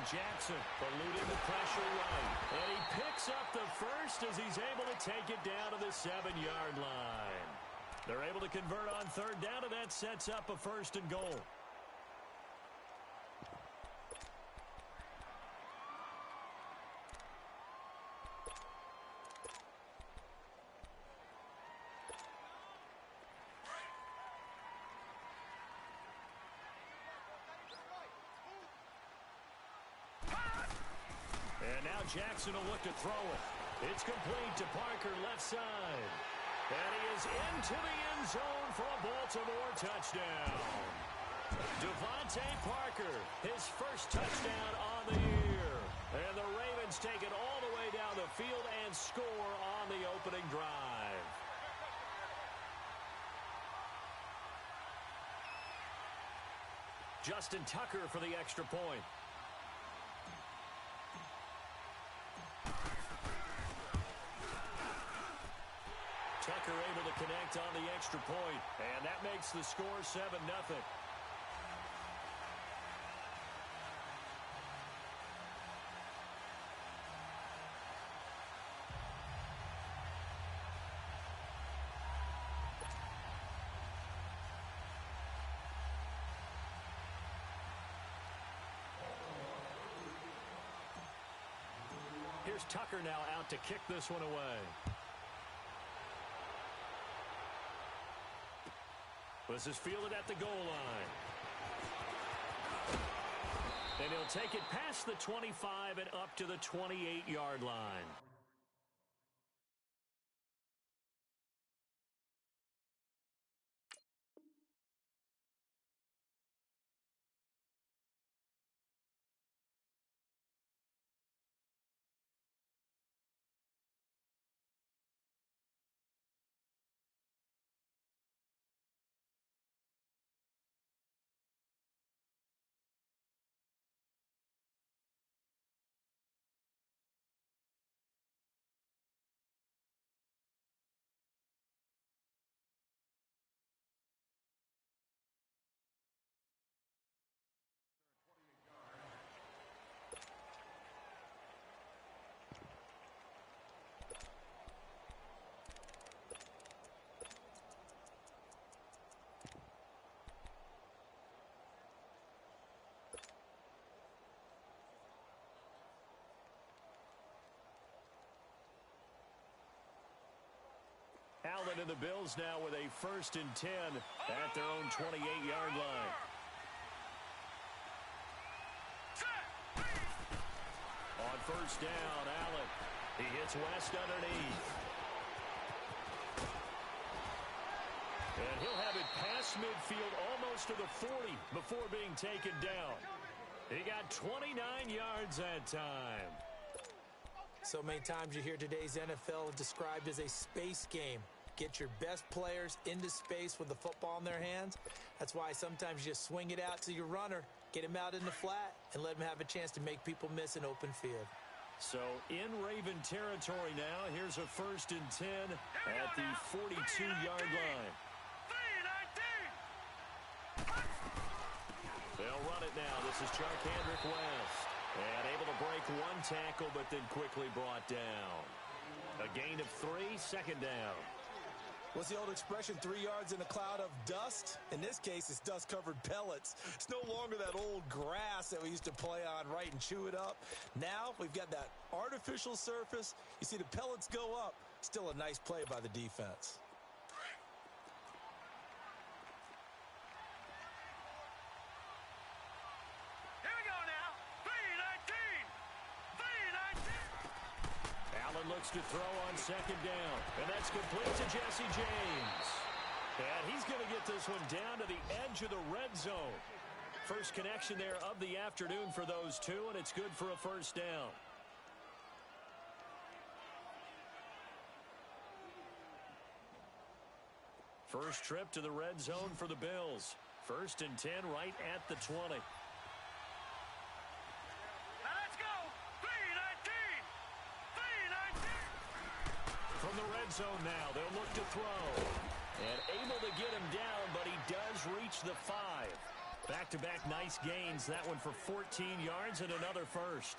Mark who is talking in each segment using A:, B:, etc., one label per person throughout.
A: Jackson eluding the pressure right. And he picks up the first as he's able to take it down to the 7-yard line. They're able to convert on third down, and that sets up a 1st and goal. And now Jackson will look to throw it. It's complete to Parker, left side. And he is into the end zone for a Baltimore touchdown. Devontae Parker, his first touchdown on the year. And the Ravens take it all the way down the field and score on the opening drive. Justin Tucker for the extra point. Tucker able to connect on the extra point, and that makes the score 7-0. Here's Tucker now out to kick this one away. This is fielded at the goal line. And he'll take it past the 25 and up to the 28-yard line. Allen and the Bills now with a 1st and 10 at their own 28-yard line. On 1st down, Allen. He hits West underneath. And he'll have it past midfield almost to the 40 before being taken down. He got 29 yards that time.
B: So many times you hear today's NFL described as a space game. Get your best players into space with the football in their hands. That's why sometimes you just swing it out to your runner, get him out in the flat, and let him have a chance to make people miss an open field.
A: So in Raven territory now, here's a 1st and 10 at the 42-yard line. They'll run it now. This is Charkandrick West. And able to break one tackle, but then quickly brought down. A gain of 3, 2nd down.
C: What's the old expression, 3 yards in a cloud of dust? In this case, it's dust-covered pellets. It's no longer that old grass that we used to play on, right, and chew it up. Now we've got that artificial surface. You see the pellets go up. Still a nice play by the defense.
A: Looks to throw on 2nd down. And that's complete to Jesse James. And he's going to get this one down to the edge of the red zone. First connection there of the afternoon for those two, and it's good for a 1st down. First trip to the red zone for the Bills. 1st and 10 right at the 20. From the red zone now, they'll look to throw. And able to get him down, but he does reach the 5. Back-to-back nice gains. That one for 14 yards and another first.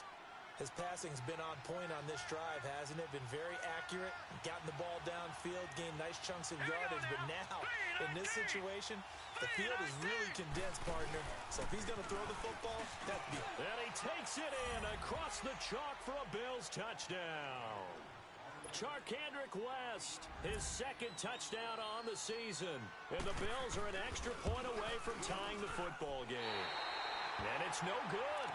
B: His passing's been on point on this drive, hasn't it? Been very accurate, gotten the ball downfield, gained nice chunks of yardage. But now, in this situation, the field is really condensed, partner. So if he's going to throw the football, that'd be...
A: And he takes it in across the chalk for a Bills touchdown. Charcandrick West, his second touchdown on the season. And the Bills are an extra point away from tying the football game. And it's no good.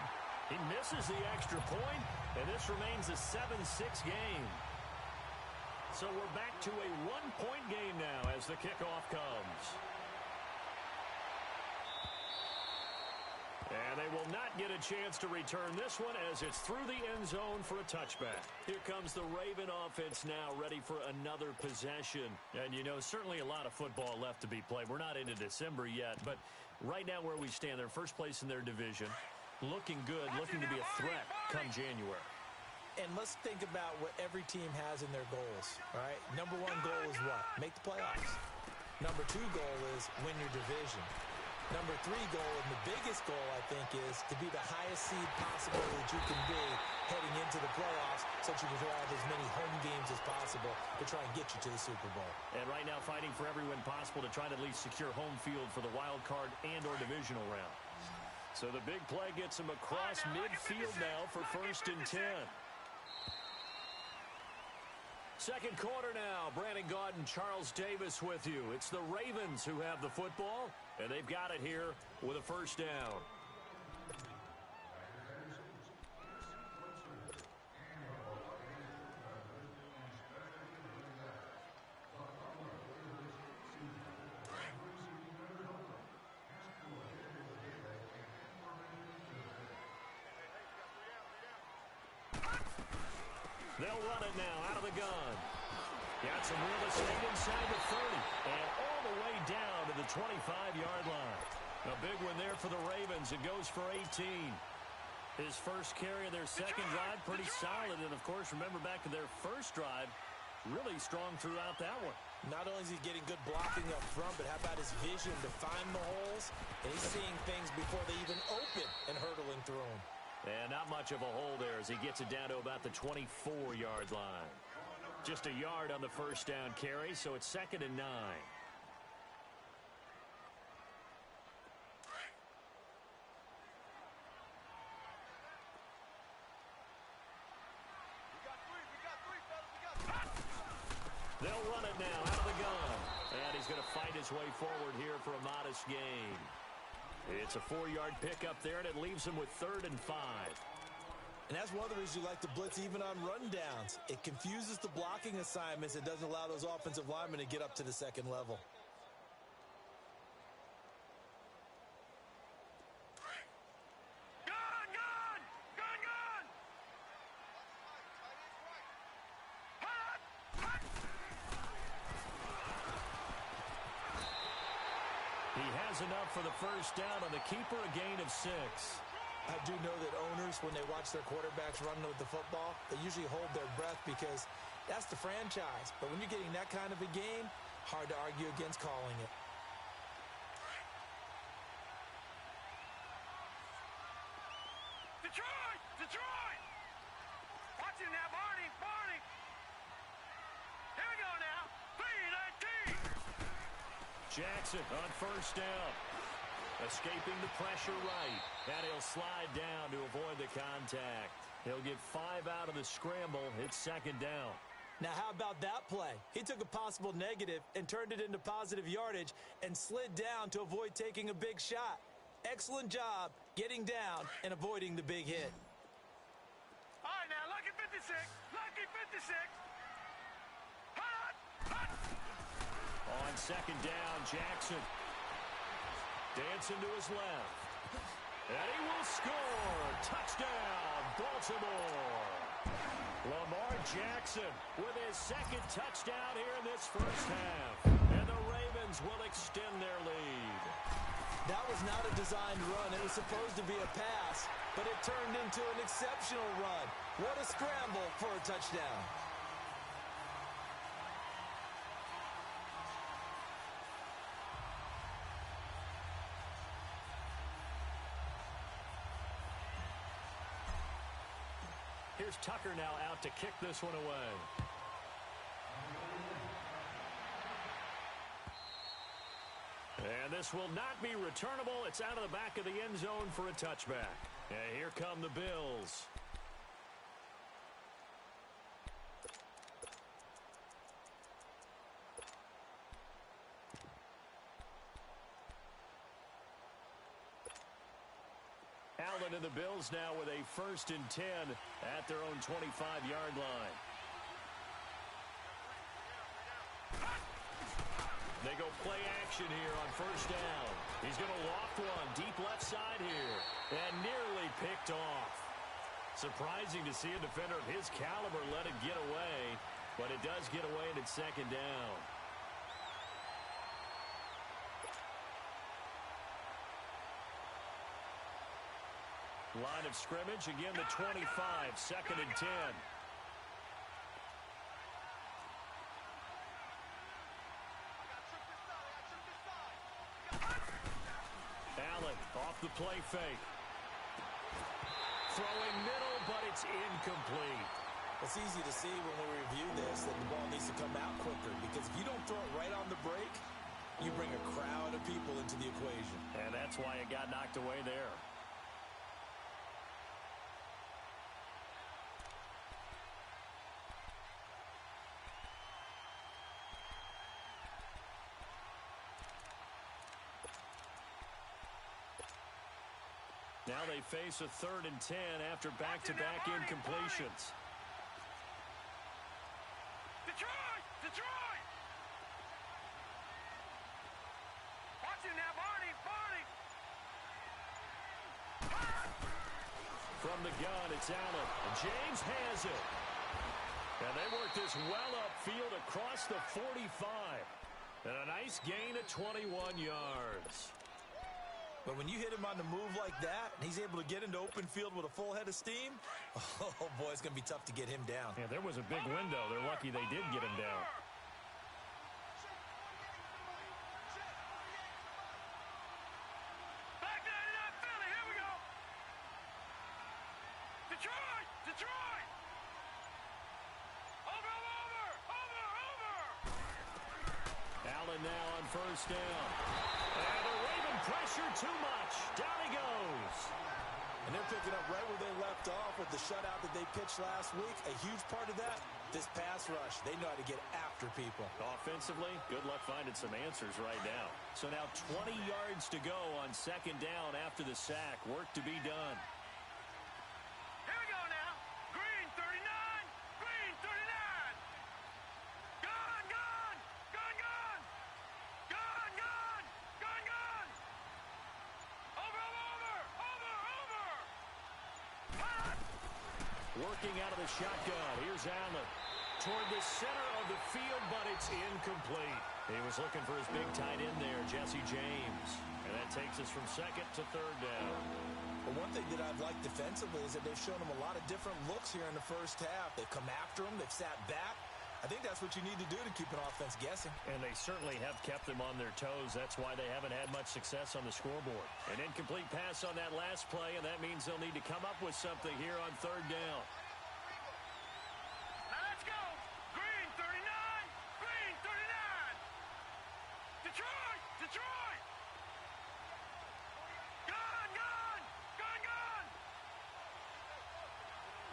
A: He misses the extra point, and this remains a 7-6 game. So we're back to a one-point game now as the kickoff comes. And they will not get a chance to return this one as it's through the end zone for a touchback. Here comes the Raven offense now ready for another possession. And, you know, certainly a lot of football left to be played. We're not into December yet, but right now where we stand, they're first place in their division. Looking good, looking to be a threat come January.
B: And let's think about what every team has in their goals, all right? Number one goal is what? Make the playoffs. Number two goal is win your division. Number three goal, and the biggest goal, I think, is to be the highest seed possible that you can be heading into the playoffs so that you can have as many home games as possible to try and get you to the Super Bowl.
A: And right now fighting for every win possible to try to at least secure home field for the wild card and or divisional round. So the big play gets him across midfield now for 1st and 10. Second quarter now. Brandon Gaudin, Charles Davis with you. It's the Ravens who have the football, and they've got it here with a first down. They'll run it now out of the gun. Got some real estate inside the 30 and all the way down to the 25-yard line. A big one there for the Ravens. It goes for 18. His first carry of their second drive, pretty solid. And, of course, remember back to their first drive, really strong throughout that one.
B: Not only is he getting good blocking up front, but how about his vision to find the holes? And he's seeing things before they even open and hurdling through them.
A: And not much of a hole there as he gets it down to about the 24-yard line. Just a yard on the first down carry, so it's 2nd and 9. They'll run it now out of the gun. And he's going to fight his way forward here for a modest gain. It's a 4-yard pickup there, and it leaves him with 3rd and 5.
B: And that's one of the reasons you like to blitz even on rundowns. It confuses the blocking assignments. It doesn't allow those offensive linemen to get up to the second level.
A: Enough for the first down on the keeper, a gain of 6.
B: I do know that owners, when they watch their quarterbacks run with the football, they usually hold their breath because that's the franchise. But when you're getting that kind of a gain, hard to argue against calling it.
D: Detroit! Detroit! Watch him now, Barney! Barney! Here we go now. 3-19!
A: Jackson on first down. Escaping the pressure right. And he'll slide down to avoid the contact. He'll get 5 out of the scramble. It's 2nd down.
B: Now, how about that play? He took a possible negative and turned it into positive yardage and slid down to avoid taking a big shot. Excellent job getting down and avoiding the big hit.
D: All right, now, lucky 56. Lucky 56. Hot! Hot!
A: On 2nd down, Jackson. Dancing to his left. And he will score. Touchdown, Baltimore. Lamar Jackson with his 2nd touchdown here in this first half. And the Ravens will extend their lead.
B: That was not a designed run. It was supposed to be a pass, but it turned into an exceptional run. What a scramble for a touchdown.
A: Here's Tucker now out to kick this one away. And this will not be returnable. It's out of the back of the end zone for a touchback. And here come the Bills. Allen and the Bills now with a 1st and 10 at their own 25-yard line. They go play action here on 1st down. He's going to loft one deep left side here and nearly picked off. Surprising to see a defender of his caliber let it get away, but it does get away and it's 2nd down. Line of scrimmage, again the 25, 2nd and 10. Allen off the play fake. Throwing middle, but it's incomplete.
C: It's easy to see when we review this that the ball needs to come out quicker, because if you don't throw it right on the break, you bring a crowd of people into the equation.
A: And that's why it got knocked away there. Now they face a 3rd and 10 after back-to-back incompletions.
D: Detroit! Detroit! Watch him now, Barney! Barney!
A: From the gun, it's Allen. James has it. And they work this well upfield across the 45. And a nice gain of 21 yards.
C: But when you hit him on the move like that, and he's able to get into open field with a full head of steam, oh, boy, it's going to be tough to get him down.
A: Yeah, there was a big window. They're lucky they did get him down.
D: Back 99 Philly, here we go! Detroit! Detroit! Over!
A: Allen now on 1st down. And the Raven pressure too much. Down he goes.
C: And they're picking up right where they left off with the shutout that they pitched last week. A huge part of that, this pass rush. They know how to get after people.
A: Offensively, good luck finding some answers right now. So now 20 yards to go on 2nd down after the sack. Work to be done.
D: Here we go now. Green 39. Green 39. Gun, gun. Gun, gun. Gun, gun. Gun, gun. Over.
A: Working out of the shotgun. Here's Allen. Toward the center of the field, but it's incomplete. He was looking for his big tight end there, Jesse James. And that takes us from 2nd to 3rd down.
C: But one thing that I've liked defensively is that they've shown him a lot of different looks here in the 1st half. They've come after him. They've sat back. I think that's what you need to do to keep an offense guessing.
A: And they certainly have kept them on their toes. That's why they haven't had much success on the scoreboard. An incomplete pass on that last play, and that means they'll need to come up with something here on 3rd down.
D: Now let's go. Green 39. Green 39. Detroit. Detroit. Gun, gun. Gun, gun.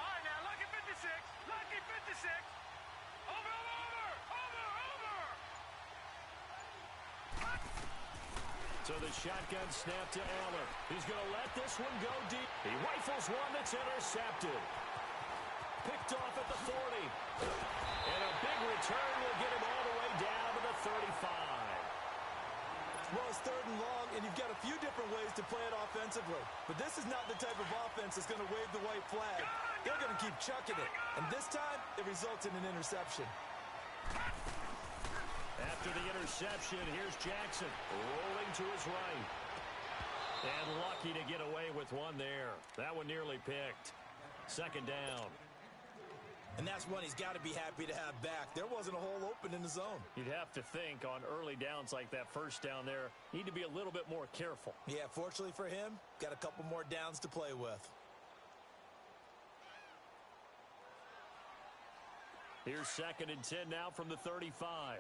D: All right, now, lucky 56. Lucky 56. Over.
A: So the shotgun snap to Allen. He's going to let this one go deep. He rifles one that's intercepted. Picked off at the 40. And a big return will get him all the way down to the 35.
C: Well, it's 3rd and long, and you've got a few different ways to play it offensively. But this is not the type of offense that's going to wave the white flag. They're going to keep chucking it. And this time, it results in an interception.
A: After the interception, here's Jackson rolling to his right. And lucky to get away with one there. That one nearly picked. 2nd down.
C: And that's one he's got to be happy to have back. There wasn't a hole open in the zone.
A: You'd have to think on early downs like that 1st down there, need to be a little bit more careful.
C: Yeah, fortunately for him, got a couple more downs to play with.
A: Here's 2nd and 10 now from the 35.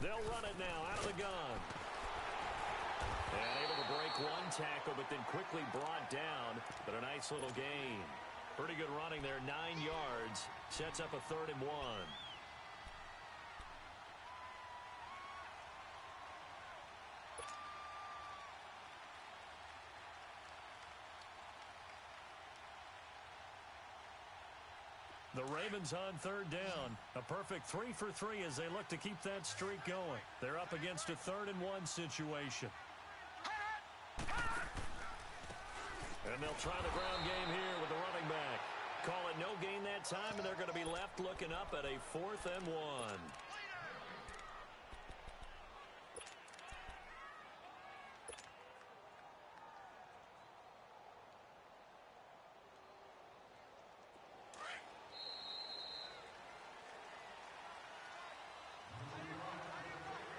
A: They'll run it now out of the gun. And able to break one tackle, but then quickly brought down. But a nice little gain. Pretty good running there, 9 yards. Sets up a 3rd and 1. The Ravens on 3rd down. A perfect 3 for 3 as they look to keep that streak going. They're up against a 3rd and 1 situation. And they'll try the ground game here with the running back. Call it no gain that time, and they're going to be left looking up at a 4th and 1.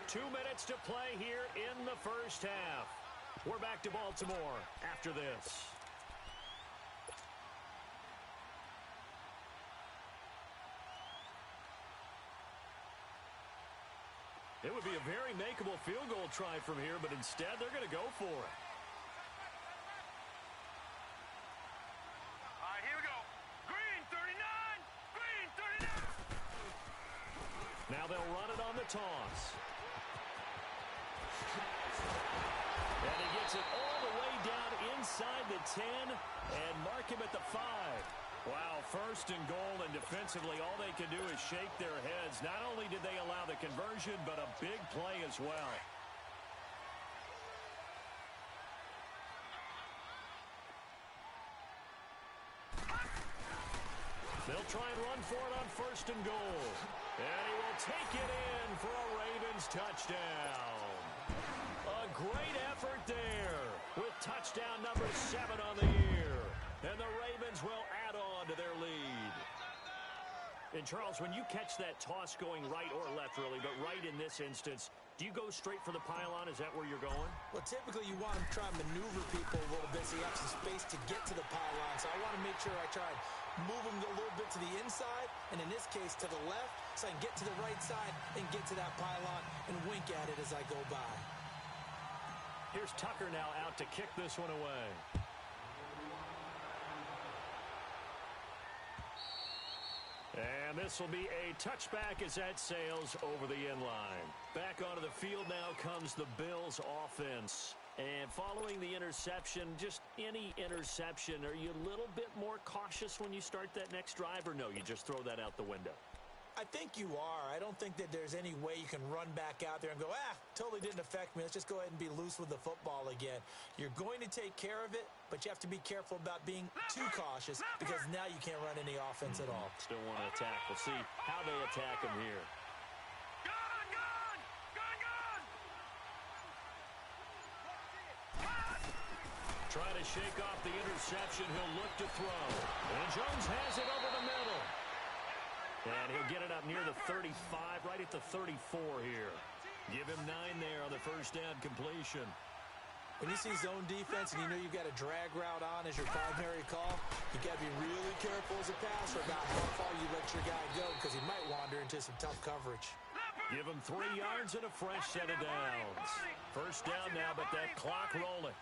A: Two minutes to play here in the first half. We're back to Baltimore after this. It would be a very makeable field goal try from here, but instead they're going to go for it.
D: All right, here we go. Green 39. Green 39.
A: Now they'll run it on the toss. And he gets it all the way down inside the 10 and mark him at the 5. Wow, 1st and goal, and defensively all they can do is shake their heads. Not only did they allow the conversion, but a big play as well. They'll try and run for it on 1st and goal. And he will take it in for a Ravens touchdown. A great effort there with touchdown number 7 on the year. And the Ravens will add on to their lead. And Charles, when you catch that toss going right or left, really, but right in this instance, do you go straight for the pylon? Is that where you're going?
B: Well, typically you want to try and maneuver people a little bit so you have some space to get to the pylon. So I want to make sure I try and move them a little bit to the inside, and in this case to the left, so I can get to the right side and get to that pylon and wink at it as I go by.
A: Here's Tucker now out to kick this one away. And this will be a touchback as that sails over the end line. Back onto the field now comes the Bills offense. And following the interception, just any interception, are you a little bit more cautious when you start that next drive, or no, you just throw that out the window?
B: I think you are. I don't think that there's any way you can run back out there and go, totally didn't affect me. Let's just go ahead and be loose with the football again. You're going to take care of it, but you have to be careful about being too cautious because now you can't run any offense at all.
A: Still want to attack. We'll see how they attack him here.
D: Gun, gun! Gun, gun!
A: Trying to shake off the interception. He'll look to throw. And Jones has it over the middle. And he'll get it up near the 35, right at the 34 here. Give him 9 there on the first down completion.
B: When you see zone defense and you know you've got a drag route on as your primary call, you got to be really careful as a passer about how far you let your guy go because he might wander into some tough coverage.
A: Give him 3 yards and a fresh set of downs. First down now, but that clock rolling.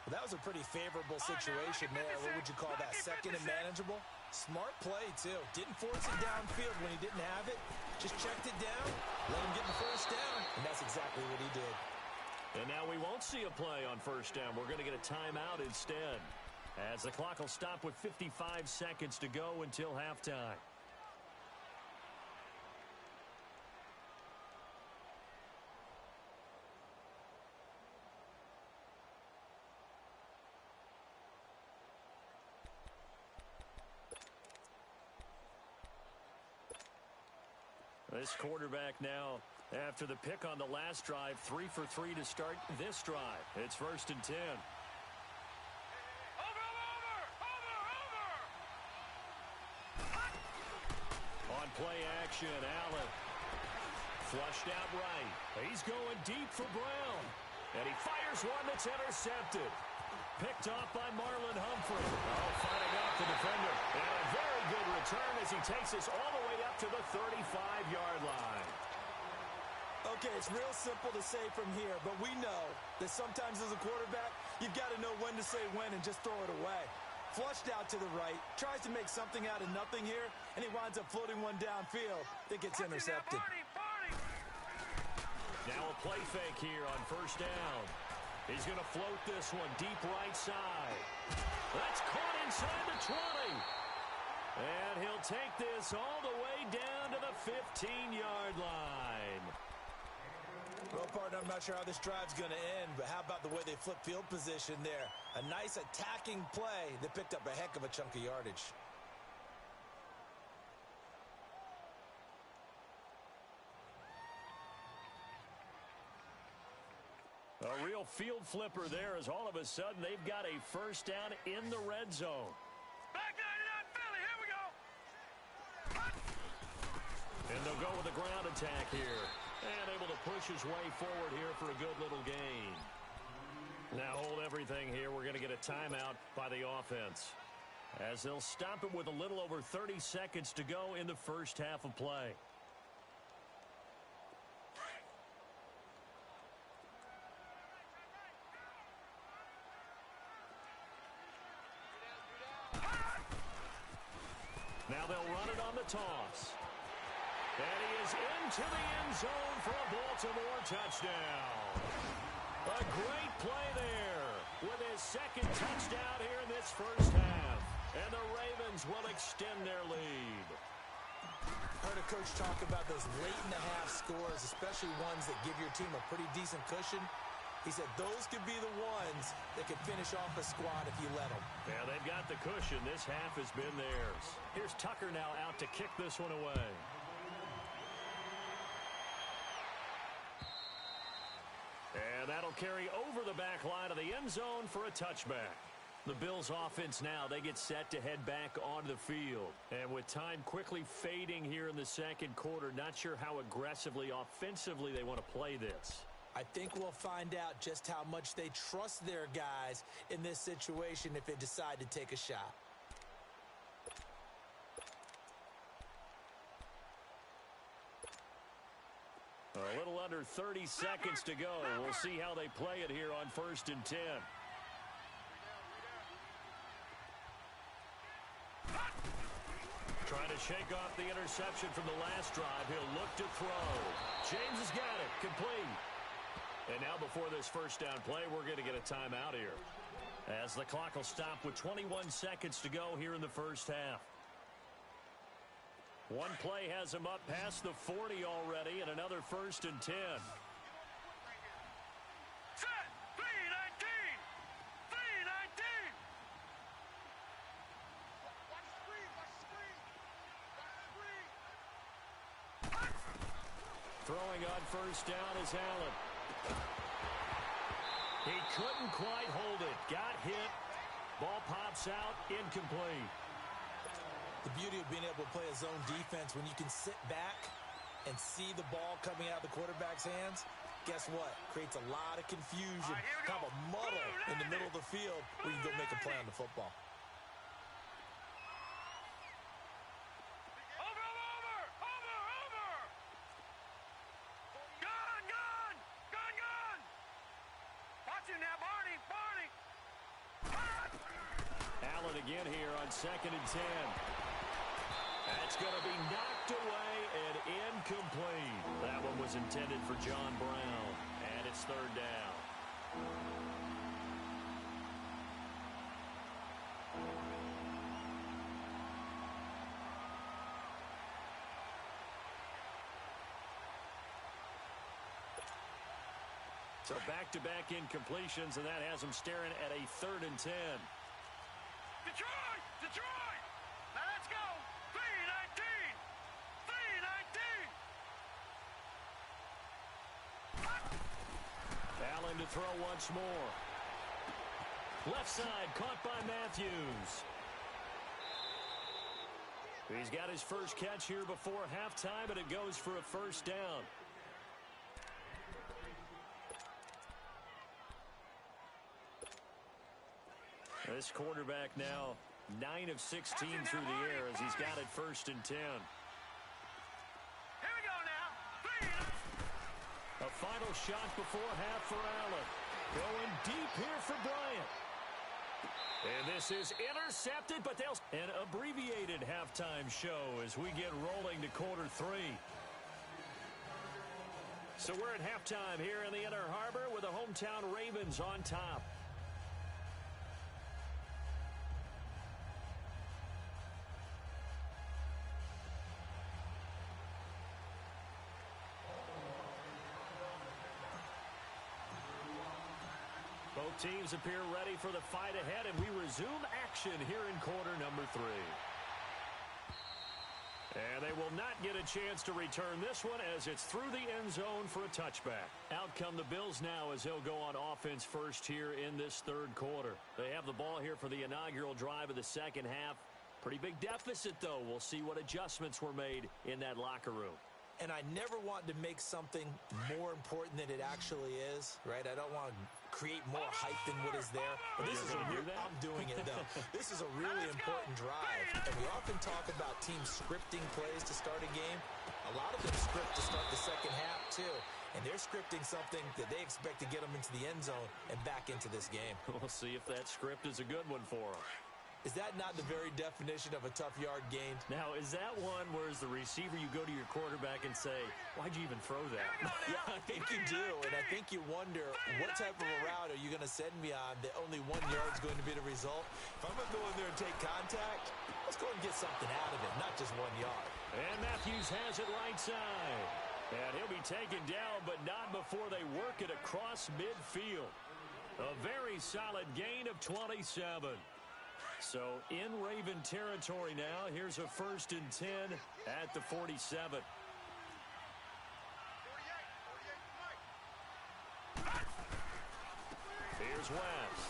B: Well, that was a pretty favorable situation there. What would you call that? Second and manageable? Smart play, too. Didn't force it downfield when he didn't have it. Just checked it down, let him get the first down, and that's exactly what he did.
A: And now we won't see a play on first down. We're going to get a timeout instead, as the clock will stop with 55 seconds to go until halftime. This quarterback now, after the pick on the last drive, 3 for 3 to start this drive. It's 1st and 10. On play action, Allen. Flushed out right. He's going deep for Brown. And he fires one that's intercepted. picked off by Marlon Humphrey. Oh, fighting off the defender. And a very good return as he takes us all the way up to the 35-yard line.
C: Okay, it's real simple to say from here, but we know that sometimes as a quarterback, you've got to know when to say when and just throw it away. Flushed out to the right, tries to make something out of nothing here, and he winds up floating one downfield that gets intercepted.
A: Now a play fake here on first down. He's going to float this one deep right side. That's caught inside the 20. And he'll take this all the way down to the 15-yard line.
C: Well, partner, I'm not sure how this drive's going to end, but how about the way they flip field position there? A nice attacking play that picked up a heck of a chunk of yardage.
A: A real field flipper there as all of a sudden they've got a first down in the red zone.
D: Back 99 Philly, here we go.
A: And they'll go with a ground attack here. And able to push his way forward here for a good little gain. Now hold everything here. We're going to get a timeout by the offense, as they'll stop it with a little over 30 seconds to go in the first half of play. Now they'll run it on the toss. And he is into the end zone for a Baltimore touchdown. A great play there with his second touchdown here in this first half. And the Ravens will extend their lead.
C: Heard a coach talk about those late-in-the-half scores, especially ones that give your team a pretty decent cushion. He said those could be the ones that could finish off a squad if you let them.
A: Yeah, they've got the cushion. This half has been theirs. Here's Tucker now out to kick this one away. And that'll carry over the back line of the end zone for a touchback. The Bills offense now, they get set to head back onto the field. And with time quickly fading here in the second quarter, not sure how aggressively, offensively they want to play this.
B: I think we'll find out just how much they trust their guys in this situation if they decide to take a shot.
A: A little under 30 seconds to go. We'll see how they play it here on 1st and 10. Trying to shake off the interception from the last drive. He'll look to throw. James has got it. Complete. And now before this first down play, we're going to get a timeout here, as the clock will stop with 21 seconds to go here in the first half. One play has him up past the 40 already, and another 1st and 10.
D: Set, 319. 319. Watch screen, watch screen. Watch screen.
A: Throwing on first down is Allen. He couldn't quite hold it. Got hit. Ball pops out. Incomplete.
B: The beauty of being able to play a zone defense when you can sit back and see the ball coming out of the quarterback's hands, guess what? Creates a lot of confusion,
D: All right, here we
B: kind
D: go.
B: of a muddle in the middle of the field where you can go make a play on the football.
D: Over. Gun. Watch him now, Barney.
A: Allen again here on 2nd and 10. That's going to be knocked away and incomplete. That one was intended for John Brown, and it's 3rd down. So back-to-back incompletions, and that has them staring at a 3rd and 10.
D: Detroit. Now let's go. 319. 319.
A: Allen to throw once more. Left side caught by Matthews. He's got his first catch here before halftime, and it goes for a first down. This quarterback now 9 of 16 through the air as he's got it 1st and 10.
D: Here we go now. 3 and
A: A final shot before half for Allen. Going deep here for Bryant. And this is intercepted, but they'll... An abbreviated halftime show as we get rolling to quarter 3. So we're at halftime here in the Inner Harbor with the hometown Ravens on top. Both teams appear ready for the fight ahead, and we resume action here in quarter number 3. And they will not get a chance to return this one as it's through the end zone for a touchback. Out come the Bills now as they'll go on offense first here in this 3rd quarter. They have the ball here for the inaugural drive of the 2nd half. Pretty big deficit, though. We'll see what adjustments were made in that locker room.
B: And I never want to make something more important than it actually is, right? I don't want to create more hype than what is there. But this is I'm doing it, though. This is a really important drive. And we often talk about teams scripting plays to start a game. A lot of them script to start the 2nd half, too. And they're scripting something that they expect to get them into the end zone and back into this game.
A: We'll see if that script is a good one for them.
B: Is that not the very definition of a tough yard gained?
A: Now, is that one where as the receiver you go to your quarterback and say, why'd you even throw that?
B: Yeah, I think you do, and I think you wonder what type of a route are you going to send me on that only 1 yard is going to be the result? If I'm going to go in there and take contact, let's go and get something out of it, not just 1 yard.
A: And Matthews has it right side. And he'll be taken down, but not before they work it across midfield. A very solid gain of 27. So in Raven territory now. Here's a 1st and 10 at the 47. Here's West.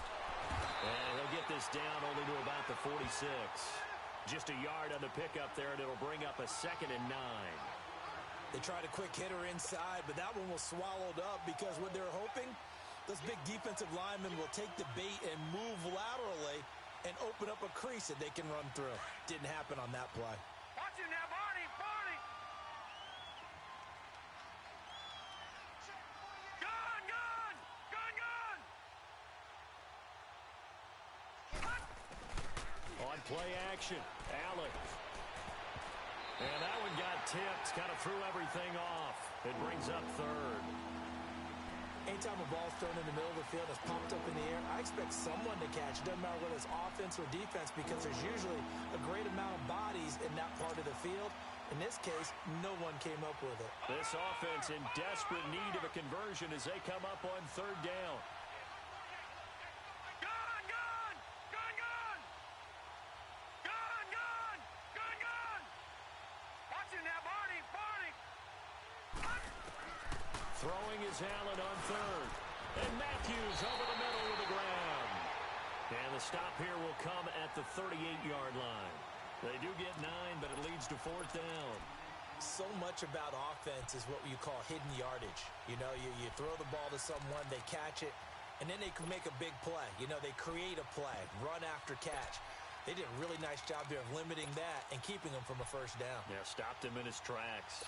A: And he'll get this down only to about the 46. Just a yard on the pickup there, and it'll bring up a 2nd and 9.
B: They tried a quick hitter inside, but that one was swallowed up because what they're hoping, those big defensive linemen will take the bait and move laterally and open up a crease that they can run through. Didn't happen on that play.
D: Watch him now, Barney. Barney. Gun, gun. Gun, gun.
A: On play action, Allen. And that one got tipped, kind of threw everything off. It brings up 3rd.
B: Anytime a ball's thrown in the middle of the field, it's popped up in the air, I expect someone to catch. It doesn't matter whether it's offense or defense because there's usually a great amount of bodies in that part of the field. In this case, no one came up with it.
A: This offense in desperate need of a conversion as they come up on 3rd down.
D: Gun, gun. Gun, gun. Gun, gun. Gun, gun. Watch him now, Barney. Barney.
A: Throwing is Allen on 3rd. And Matthews over the middle of the ground. And the stop here will come at the 38-yard line. They do get 9, but it leads to 4th down.
B: So much about offense is what you call hidden yardage. You know, you throw the ball to someone, they catch it, and then they can make a big play. You know, they create a play, run after catch. They did a really nice job there of limiting that and keeping him from a 1st down.
A: Yeah, stopped him in his tracks.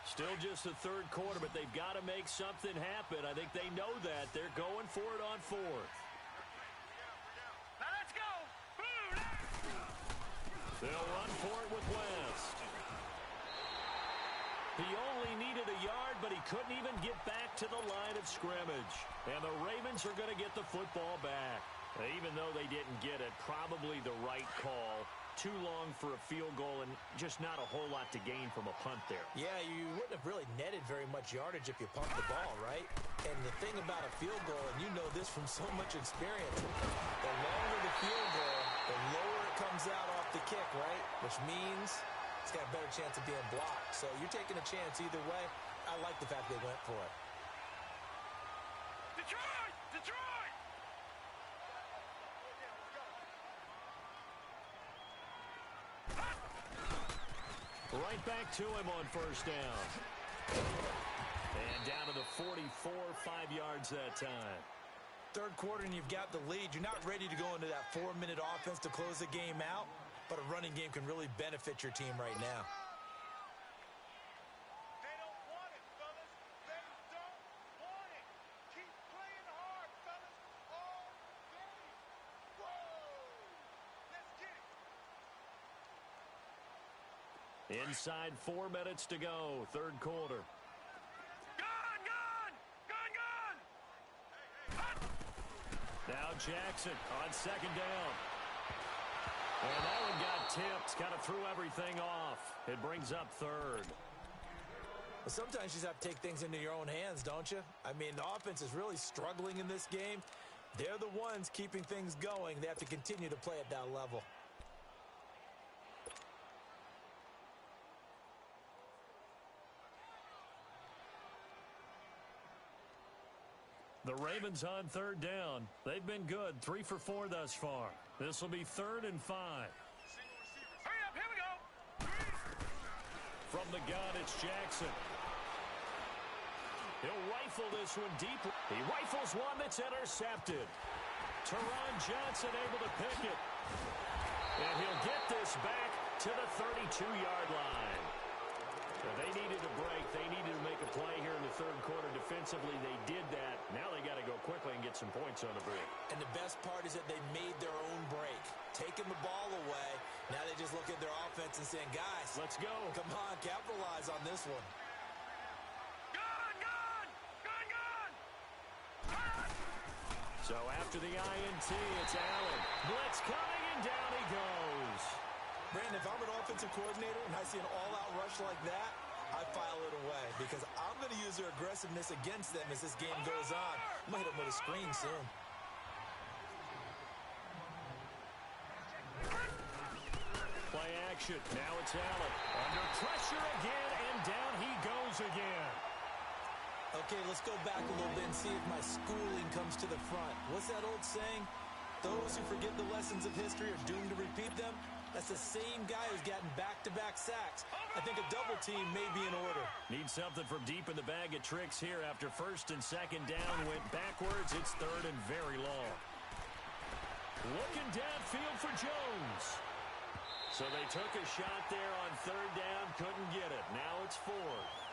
A: Still just the 3rd quarter, but they've got to make something happen. I think they know that. They're going for it on 4th.
D: Now let's go. Boom.
A: They'll run for it with West. He only needed a yard, but he couldn't even get back to the line of scrimmage. And the Ravens are going to get the football back. Even though they didn't get it, probably the right call. Too long for a field goal and just not a whole lot to gain from a punt there.
B: Yeah, you wouldn't have really netted very much yardage if you pumped the ball, right? And the thing about a field goal, and you know this from so much experience, the longer the field goal, the lower it comes out off the kick, right? Which means it's got a better chance of being blocked. So you're taking a chance either way. I like the fact they went for it.
D: Detroit! Detroit!
A: Right back to him on 1st down. And down to the 44, 5 yards that time.
C: third quarter and you've got the lead. You're not ready to go into that 4-minute offense to close the game out, but a running game can really benefit your team right now.
D: They don't want it, fellas. They don't want it. Keep playing hard, fellas. All game. Whoa! Let's get it.
A: Inside 4 minutes to go, third quarter. Now Jackson on second down. And that one got tipped. Kind of threw everything off. It brings up third.
C: Well, sometimes you just have to take things into your own hands, don't you? I mean, the offense is really struggling in this game. They're the ones keeping things going. They have to continue to play at that level.
A: The Ravens on third down. They've been good, 3 for 4 thus far. This will be 3rd and 5.
D: Hurry up, here we go.
A: From the gun, it's Jackson. He'll rifle this one deep. He rifles one that's intercepted. Teron Johnson able to pick it. And he'll get this back to the 32-yard line. So they needed a break. They needed to make a play here in the third quarter. Defensively, they did that. Now they got to go quickly and get some points on the break.
C: And the best part is that they made their own break. Taking the ball away. Now they just look at their offense and saying, guys,
A: let's go.
C: Come on, capitalize on this one.
A: So after the INT, it's Allen. Blitz coming, and down he goes.
C: Brandon, if I'm an offensive coordinator and I see an all-out rush like that, I file it away because I'm going to use their aggressiveness against them as this game goes on. I'm going to hit them with a screen soon.
A: Play action. Now it's Allen. Under pressure again, and down he goes again.
C: Okay, let's go back a little bit and see if my schooling comes to the front. What's that old saying? Those who forget the lessons of history are doomed to repeat them. That's the same guy who's gotten back-to-back sacks. I think a double team may be in order.
A: Need something from deep in the bag of tricks here after 1st and 2nd down. Went backwards. It's 3rd and very long. Looking downfield for Jones. So they took a shot there on 3rd down. Couldn't get it. Now it's 4th.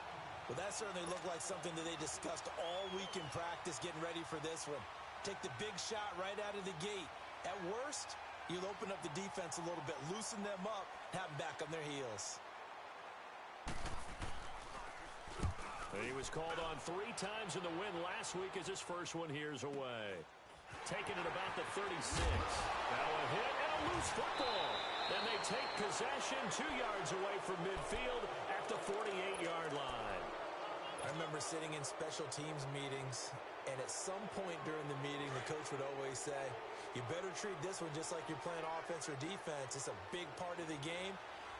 C: Well, that certainly looked like something that they discussed all week in practice getting ready for this one. Take the big shot right out of the gate. At worst, you'll open up the defense a little bit, loosen them up, have them back on their heels.
A: He was called on 3 times in the win last week as his first one here's away. Taking it about the 36. Now a hit and a loose football. And they take possession 2 yards away from midfield at the 48-yard line.
C: I remember sitting in special teams meetings, and at some point during the meeting, the coach would always say, you better treat this one just like you're playing offense or defense. It's a big part of the game,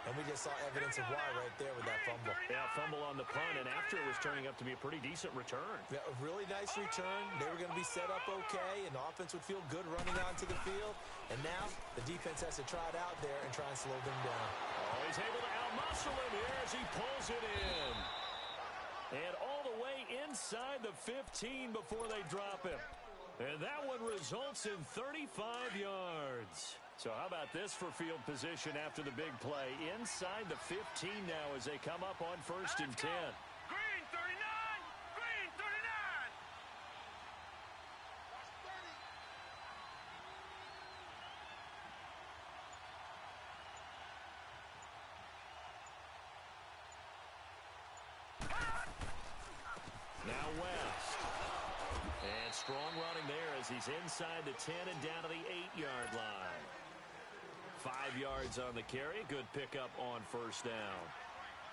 C: and we just saw evidence of why right there with that fumble.
A: Yeah, fumble on the punt, and after it was turning up to be a pretty decent return.
C: Yeah, a really nice return. They were going to be set up okay, and the offense would feel good running onto the field. And now the defense has to try it out there and try and slow them down.
A: Oh, he's able to out-muscle him here as he pulls it in. And all the way inside the 15 before they drop him. And that one results in 35 yards. So how about this for field position after the big play? Inside the 15 now as they come up on 1st and 10.
D: Green 39! Green 39!
A: Now West. And strong running there as he's inside the 10 and down to the 8-yard line. 5 yards on the carry. Good pickup on 1st down.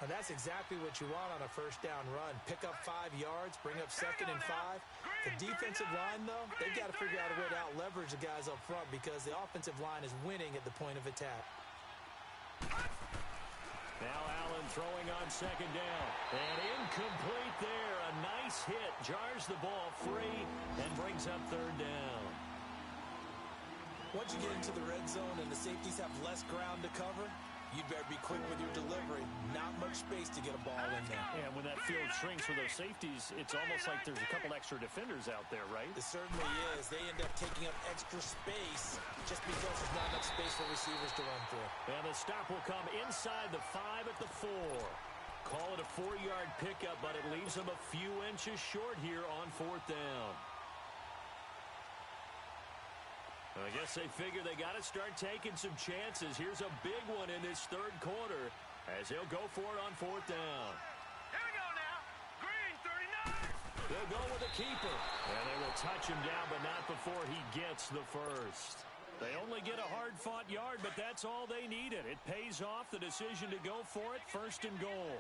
C: And that's exactly what you want on a 1st down run. Pick up 5 yards, bring up 2nd and 5. The defensive line, though, they've got to figure out a way to out-leverage the guys up front because the offensive line is winning at the point of attack.
A: Now Allen throwing on 2nd down. And incomplete there. A nice hit. Jars the ball free and brings up 3rd down.
C: Once you get into the red zone and the safeties have less ground to cover, You'd better be quick with your delivery. Not much space to get a ball in there.
A: And when that field shrinks with those safeties, it's almost like there's a couple extra defenders out there, right?
C: It certainly is. They end up taking up extra space just because there's not enough space for receivers to run through.
A: And the stop will come inside the 5 at the 4. Call it a 4-yard pickup, but it leaves them a few inches short here on 4th down. I guess they figure they got to start taking some chances. Here's a big one in this 3rd quarter as they'll go for it on 4th down.
D: Here we go now. Green, 39.
A: They'll go with the keeper. And they will touch him down, but not before he gets the first. They only get a hard-fought yard, but that's all they needed. It pays off the decision to go for it, 1st and goal.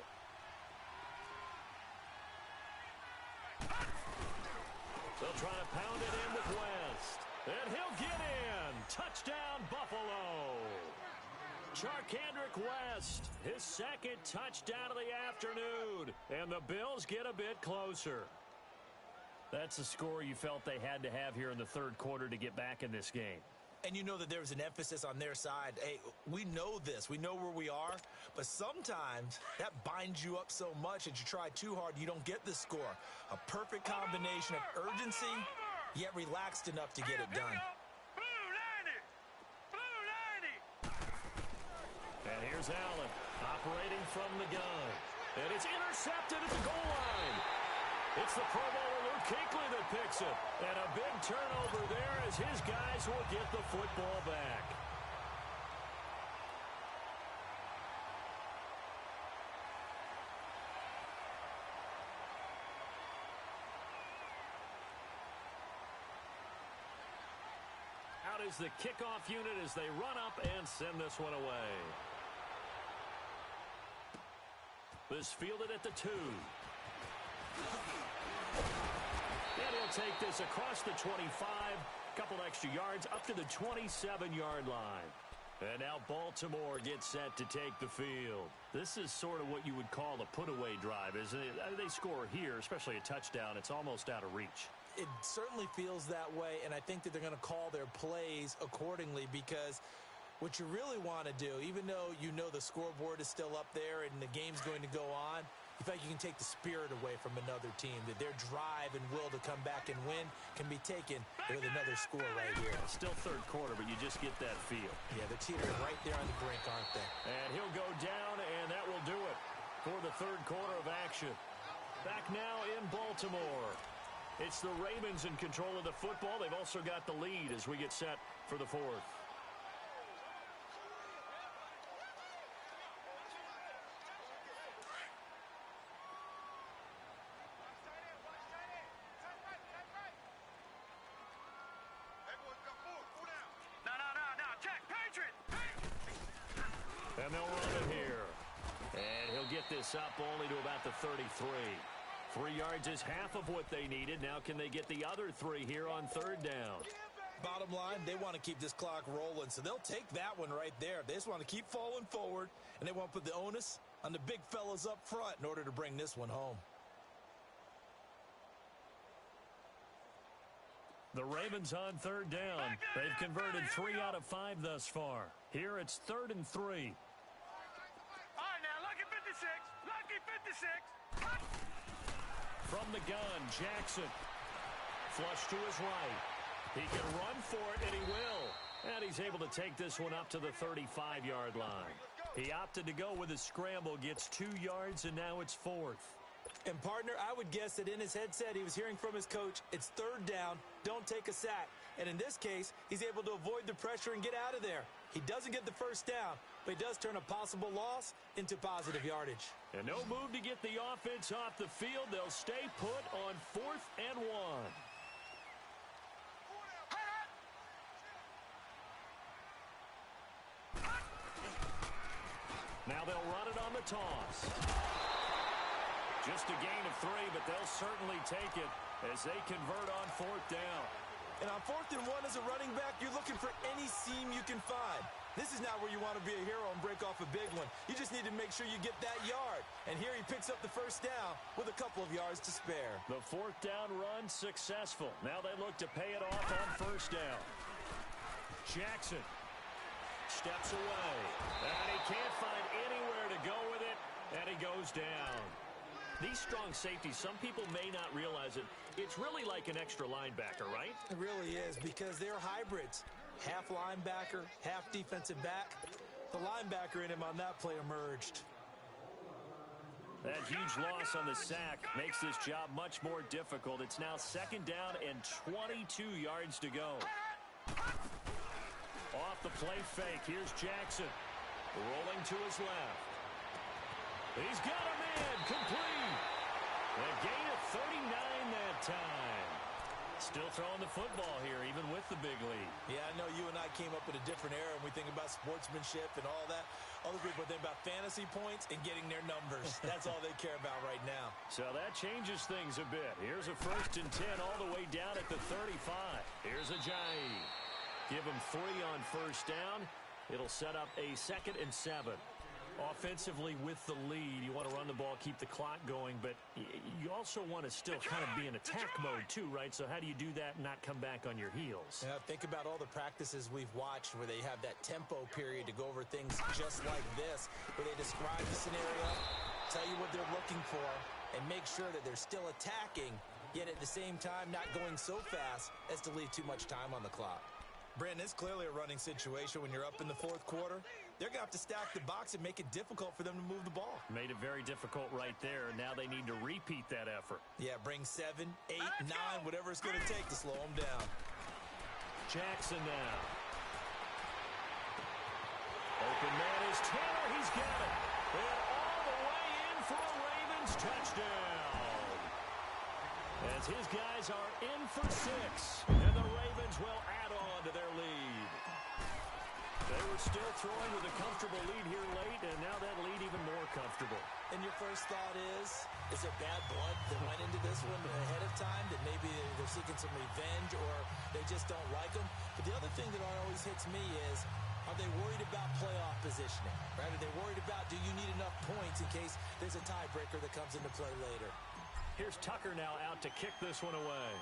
A: They'll try to pound it in with West. And he'll get in. Touchdown, Buffalo. Charkandrick West, his 2nd touchdown of the afternoon. And the Bills get a bit closer. That's the score you felt they had to have here in the 3rd quarter to get back in this game.
C: And you know that there was an emphasis on their side. Hey, we know this. We know where we are. But sometimes that binds you up so much that you try too hard, you don't get the score. A perfect combination of urgency, yet relaxed enough to get it done.
D: Blue 90. Blue 90.
A: And here's Allen operating from the gun. And it's intercepted at the goal line. It's the Pro Bowler Luke Kuechly that picks it. And a big turnover there as his guys will get the football back. Out is the kickoff unit as they run up and send this one away. This fielded at the 2. And he'll take this across the 25, couple extra yards up to the 27-yard line. And now Baltimore gets set to take the field. This is sort of what you would call a put-away drive, isn't it? They score here, especially a touchdown. It's almost out of reach.
C: It certainly feels that way, and I think that they're going to call their plays accordingly because what you really want to do, even though you know the scoreboard is still up there and the game's going to go on, you feel like you can take the spirit away from another team, that their drive and will to come back and win can be taken with another score right here.
A: Still 3rd quarter, but you just get that feel.
C: Yeah, they're teetering right there on the brink, aren't they?
A: And he'll go down, and that will do it for the 3rd quarter of action. Back now in Baltimore. It's the Ravens in control of the football. They've also got the lead as we get set for the 4th. And they'll run it here. And he'll get this up only to about the 33. 3 yards is half of what they needed. Now can they get the other 3 here on 3rd down?
C: Bottom line, they want to keep this clock rolling, so they'll take that one right there. They just want to keep falling forward, and they want to put the onus on the big fellas up front in order to bring this one home.
A: The Ravens on 3rd down. They've converted 3 out of 5 thus far. Here it's 3rd and 3.
D: All right, now, lucky 56. Lucky 56.
A: From the gun, Jackson. Flush to his right. He can run for it, and he will. And he's able to take this one up to the 35-yard line. He opted to go with a scramble, gets 2 yards, and now it's 4th.
C: And, partner, I would guess that in his headset he was hearing from his coach, it's 3rd down, don't take a sack. And in this case, he's able to avoid the pressure and get out of there. He doesn't get the first down, but he does turn a possible loss into positive yardage.
A: And no move to get the offense off the field. They'll stay put on 4th and 1. Now they'll run it on the toss. Just a gain of 3, but they'll certainly take it as they convert on 4th down.
C: And on 4th and 1 as a running back, you're looking for any seam you can find. This is not where you want to be a hero and break off a big one. You just need to make sure you get that yard. And here he picks up the first down with a couple of yards to spare.
A: The 4th down run successful. Now they look to pay it off on 1st down. Jackson steps away. And he can't find anywhere to go with it, and he goes down. These strong safeties, some people may not realize it. It's really like an extra linebacker, right?
B: It really is, because they're hybrids. Half linebacker, half defensive back. The linebacker in him on that play emerged.
A: That huge loss on the sack makes this job much more difficult. It's now 2nd down and 22 yards to go. Off the play fake, here's Jackson. Rolling to his left. He's got a man, complete. A gain of 39 that time. Still throwing the football here, even with the big lead.
C: Yeah, I know you and I came up in a different era, and we think about sportsmanship and all that. Other people think about fantasy points and getting their numbers. That's all they care about right now.
A: So that changes things a bit. Here's a 1st and 10 all the way down at the 35. Here's Ajayi. Give him 3 on 1st down. It'll set up a 2nd and 7. Offensively with the lead, you want to run the ball, keep the clock going, but you also want to still kind of be in attack mode too, right? So how do you do that and not come back on your heels?
B: Yeah, think about all the practices we've watched where they have that tempo period to go over things just like this, where they describe the scenario, tell you what they're looking for, and make sure that they're still attacking, yet at the same time not going so fast as to leave too much time on the clock.
C: Brandon, it's clearly a running situation when you're up in the 4th quarter. They're going to have to stack the box and make it difficult for them to move the ball.
A: Made it very difficult right there. Now they need to repeat that effort.
C: Yeah, bring 7, 8, 9, whatever it's going to take to slow them down.
A: Jackson now. Open man is Taylor. He's got it. And all the way in for a Ravens touchdown. As his guys are in for 6. And the Ravens will add on to their lead. They were still throwing with a comfortable lead here late, and now that lead even more comfortable.
C: And your first thought is there bad blood that went into this one ahead of time, that maybe they're seeking some revenge or they just don't like them? But the other thing that always hits me is, are they worried about playoff positioning? Right? Are they worried about, do you need enough points in case there's a tiebreaker that comes into play later?
A: Here's Tucker now out to kick this one away.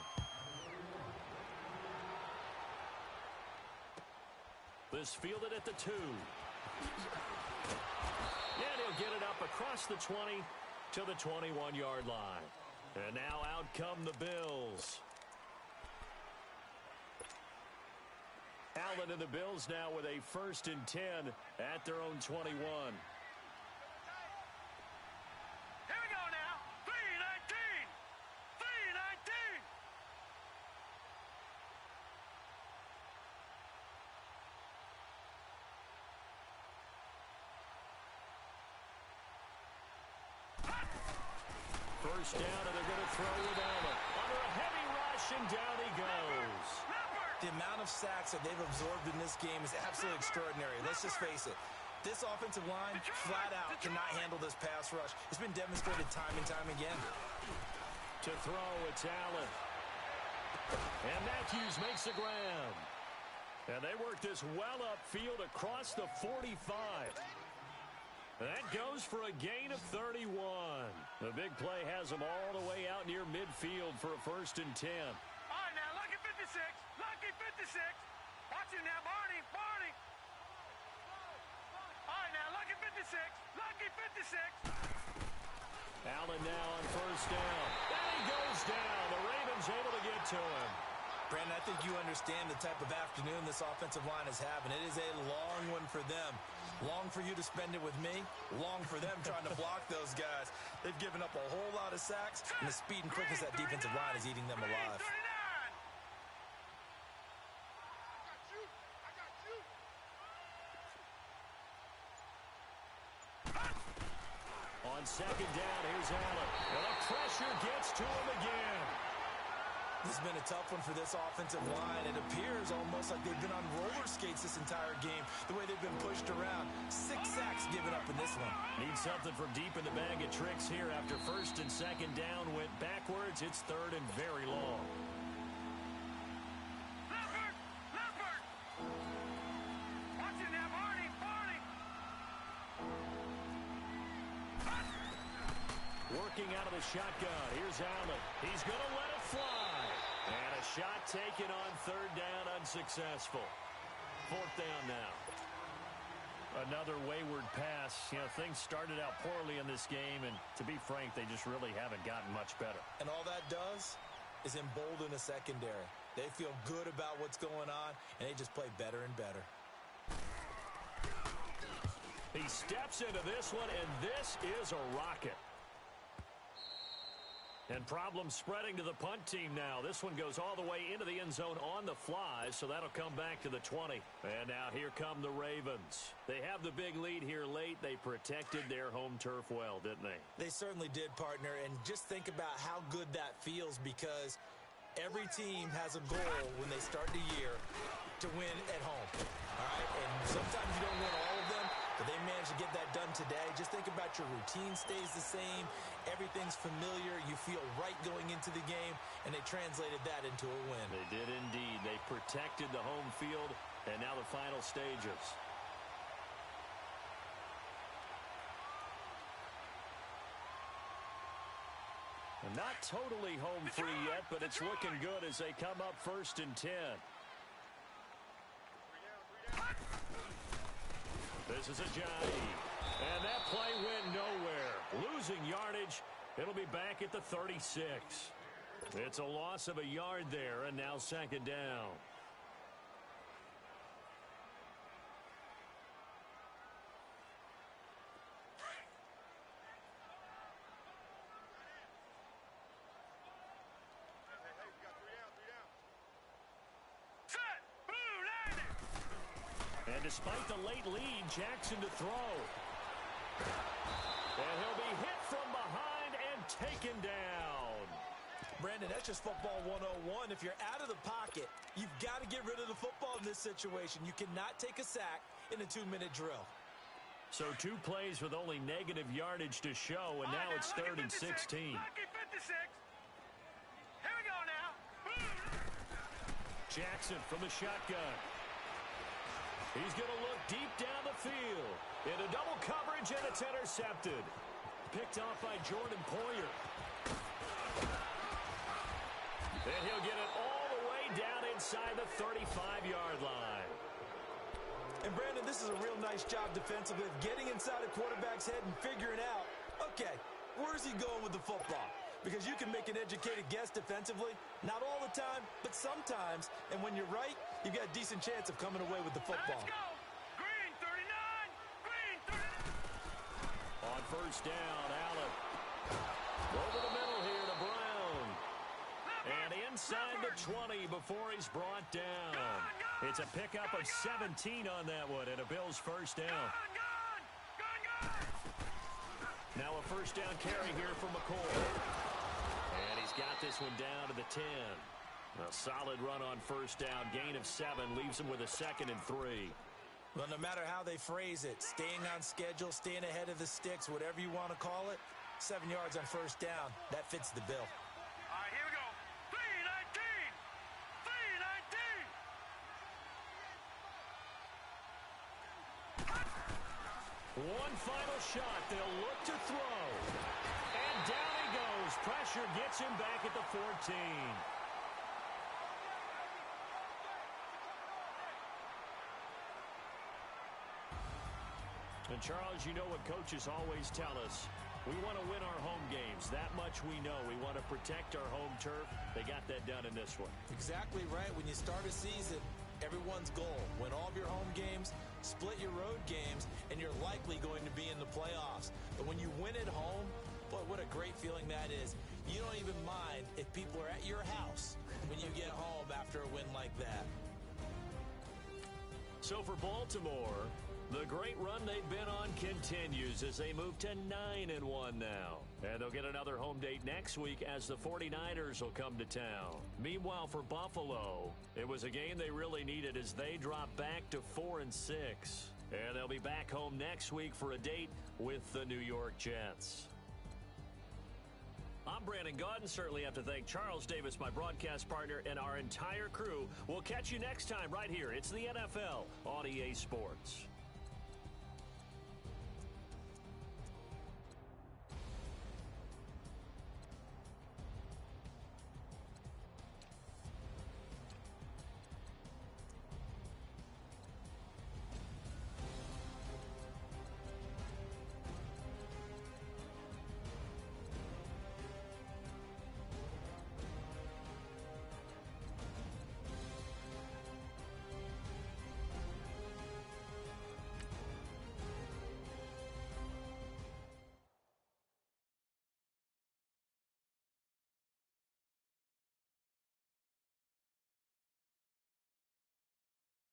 A: This fielded at the 2. And he'll get it up across the 20 to the 21-yard line. And now out come the Bills. Allen and the Bills now with a 1st and 10 at their own 21.
D: Here we go now. 3-19. 3-19.
A: First down, and they're going to throw with Allen. Under a heavy rush, and down he goes.
C: The amount of sacks that they've absorbed in this game is absolutely extraordinary. Let's just face it. This offensive line, flat out, cannot handle this pass rush. It's been demonstrated time and time again.
A: To throw, it's Allen. And Matthews makes the grab. And they work this well upfield across the 45. That goes for a gain of 31. The big play has them all the way out near midfield for a 1st and 10.
D: All right, now, lucky 56. Lucky 56. Watch it now, Barney. Barney. All right, now, lucky 56. Lucky 56.
A: Allen now on 1st down. And he goes down. The Ravens able to get to him.
C: Brandon, I think you understand the type of afternoon this offensive line is having. It is a long one for them. Long for you to spend it with me. Long for them trying to block those guys. They've given up a whole lot of sacks, and the speed and quickness of that defensive line is eating them alive.
A: On 2nd down, here's Allen. And the pressure gets to him again.
C: This has been a tough one for this offensive line. It appears almost like they've been on roller skates this entire game, the way they've been pushed around. 6 sacks given up in this one.
A: Need something from deep in the bag of tricks here after 1st and 2nd down went backwards. It's 3rd and very long.
D: Leffert! Leffert! Watch it now, Barney! Barney!
A: Working out of the shotgun. Here's Allen. He's going to let it fly. And a shot taken on 3rd down, unsuccessful. 4th down now. Another wayward pass. You know, things started out poorly in this game, and to be frank, they just really haven't gotten much better.
C: And all that does is embolden the secondary. They feel good about what's going on, and they just play better and better.
A: He steps into this one, and this is a rocket. And problems spreading to the punt team now. This one goes all the way into the end zone on the fly, so that'll come back to the 20. And now here come the Ravens. They have the big lead here late. They protected their home turf well, didn't they?
C: They certainly did, partner. And just think about how good that feels, because every team has a goal when they start the year to win at home. All right? And sometimes you don't win all of them, but they managed to get that done today. Just think about your routine stays the same. Everything's familiar. You feel right going into the game, and they translated that into a win.
A: They did indeed. They protected the home field, and now the final stages. And not totally home free yet, but it's looking good as they come up 1st and 10. This is Ajayi. And that play went nowhere. Losing yardage. It'll be back at the 36. It's a loss of a yard there, and now 2nd down. And despite the late lead, Jackson to throw. And he'll be hit from behind and taken down.
C: Brandon, that's just football 101. If you're out of the pocket, you've got to get rid of the football in this situation. You cannot take a sack in a 2-minute drill.
A: So 2 plays with only negative yardage to show, and now it's 3rd and 16.
D: Lucky 56. Here we go now.
A: Jackson from the shotgun. He's going to look deep down the field. Into double coverage, and it's intercepted. Picked off by Jordan Poyer. And he'll get it all the way down inside the 35-yard line.
C: And, Brandon, this is a real nice job defensively of getting inside a quarterback's head and figuring out, okay, where's he going with the football? Because you can make an educated guess defensively, not all the time, but sometimes. And when you're right, you've got a decent chance of coming away with the football.
D: Let's go. Green 39. Green 39.
A: On 1st down, Allen. Over the middle here to Brown. And inside the 20 before he's brought down. It's a pickup of 17 on that one, and a Bills 1st down. Now a 1st down carry here for McCoy. And he's got this one down to the 10. A solid run on 1st down. Gain of 7 leaves him with a 2nd and 3.
C: Well, no matter how they phrase it, staying on schedule, staying ahead of the sticks, whatever you want to call it, 7 yards on 1st down, that fits the bill.
D: All right, here we go. 319. 319.
A: One final shot. They'll look to throw. And down he goes. Pressure gets him back at the 14. And, Charles, you know what coaches always tell us. We want to win our home games. That much we know. We want to protect our home turf. They got that done in this one.
C: Exactly right. When you start a season, everyone's goal, win all of your home games, split your road games, and you're likely going to be in the playoffs. But when you win at home, boy, what a great feeling that is. You don't even mind if people are at your house when you get home after a win like that.
A: So for Baltimore, the great run they've been on continues as they move to 9-1 now. And they'll get another home date next week as the 49ers will come to town. Meanwhile, for Buffalo, it was a game they really needed as they drop back to 4-6. And they'll be back home next week for a date with the New York Jets. I'm Brandon Gaudin. Certainly have to thank Charles Davis, my broadcast partner, and our entire crew. We'll catch you next time right here. It's the NFL on EA Sports.